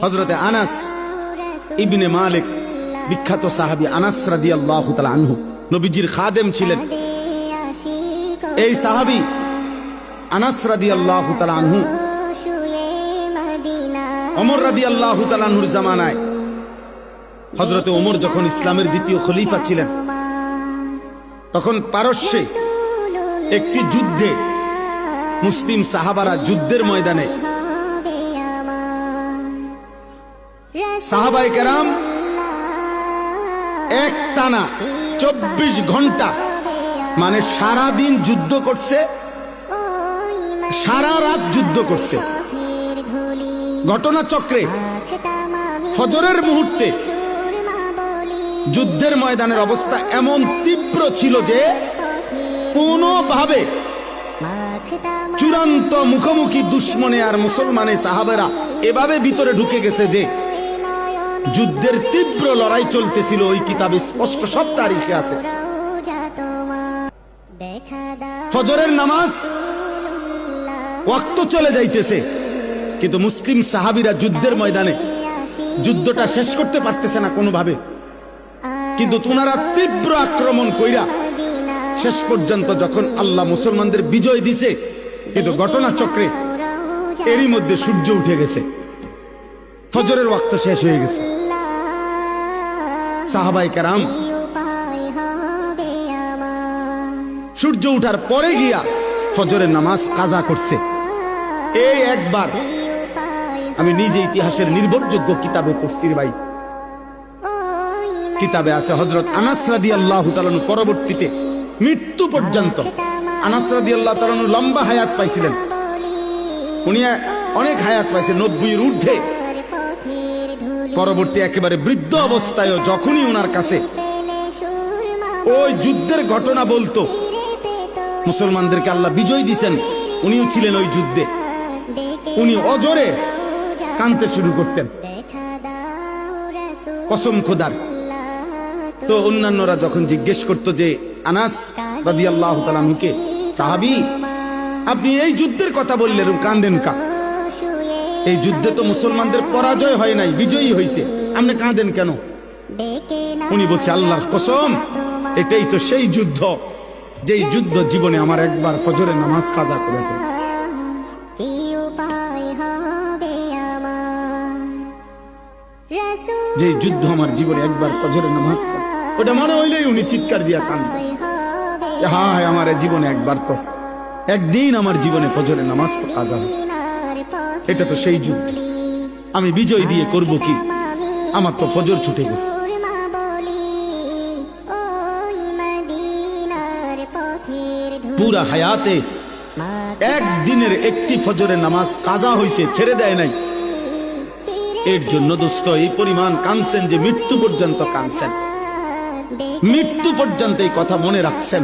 হযরতে আনাস ইবনে মালিক, বিখ্যাত সাহাবী আনাস রাদিয়াল্লাহু তাআলা আনহু, নবীজির খাদেম ছিলেন। এই সাহাবী আনাস রাদিয়াল্লাহু তাআলা আনহু ওমর রাদিয়াল্লাহু তাআলা আনহুর জামানায়, হযরতে ওমর যখন ইসলামের দ্বিতীয় খলিফা ছিলেন, তখন পারস্যে একটি যুদ্ধে মুসলিম সাহাবারা যুদ্ধের ময়দানে সাহাবায়ে কেরাম একটানা 24 ঘন্টা, মানে সারা দিন যুদ্ধ করছে, সারা রাত যুদ্ধ করছে। ঘটনাচক্রে ফজরের মুহূর্তে যুদ্ধের ময়দানের অবস্থা এমন তীব্র ছিল যে কোনোভাবে চূড়ান্ত মুখোমুখি দুশ্মনে আর মুসলমানে সাহাবেরা এভাবে ভিতরে ঢুকে গেছে যে যুদ্ধের তীব্র লড়াই চলতেছিল। ওই কিতাবে স্পষ্ট সব তারিখে আছে। ফজরের নামাজ ওয়াক্ত চলে যাইতেছে, কিন্তু মুসলিম সাহাবীরা যুদ্ধের ময়দানে যুদ্ধটা শেষ করতে পারতেছে না কোনোভাবে। কিন্তু তোনারা তীব্র আক্রমণ কইরা শেষ পর্যন্ত যখন আল্লাহ মুসলমানদের বিজয় দিছে, কিন্তু ঘটনাচক্রে এরই মধ্যে সূর্য উঠে গেছে, ফজরের ওয়াক্ত শেষ হয়ে গেছে। সাহাবায়ে কেরাম সূর্য উঠার পরে গিয়া ফজরের নামাজ কাজা করছে। এই একবার আমি নিজে ইতিহাসের নির্ভরযোগ্য কিতাবে পড়ছি ভাই, কিতাবে আছে হযরত আনাস রাদিয়াল্লাহু তাআলা পরবর্তীতে মৃত্যু পর্যন্ত, আনাস রাদিয়াল্লাহু তাআলা লম্বা হায়াত পাইছিলেন, উনি অনেক হায়াত পাইছেন, 90-এর ঊর্ধ্বে। পরবর্তী একেবারে বৃদ্ধ অবস্থায়ও যখনই ওনার কাছে ওই যুদ্ধের ঘটনা বলতো, মুসলমানদেরকে আল্লাহ বিজয় দিছেন, উনিও ছিলেন ওই যুদ্ধে, উনি অজরে কাঁদতে শুরু করতেন, কসম খোদার। তো অন্যান্যরা যখন জিজ্ঞেস করতো যে আনাস রাদিয়াল্লাহু তাআলা আনহুকে, সাহাবী আপনি এই যুদ্ধের কথা বললেন, কাঁদেন কা? এই যুদ্ধে তো মুসলমানদের পরাজয় হয় নাই, বিজয়ী হয়েছে, আপনি কাঁদেন কেন? উনি বলছে, আল্লাহর কসম, এটাই তো সেই যুদ্ধ যেই যুদ্ধ জীবনে আমার একবার ফজরের নামাজ কাজা করে ফেলেছে। যে যুদ্ধ আমার জীবনে একবার ফজরের নামাজ, ওটা মনে হইলেই উনি চিৎকার দিয়া কাঁদবেন, হায় আমার জীবনে একবার তো, একদিন আমার জীবনে ফজরের নামাজ তো কাজা হয়েছে, এটা তো সেই যুদ্ধ, আমি বিজয় দিয়ে করব কি, আমার তো ফজর ছুটে গেছে। পুরা হায়াতে একদিনের একটি ফজরের নামাজ কাজা হয়েছে, ছেড়ে দেয় নাই। এর জন্য দোস্ত এই পরিমাণ কাঁদছেন যে মৃত্যু পর্যন্ত কাঁদছেন, মৃত্যু পর্যন্ত এই কথা মনে রাখছেন।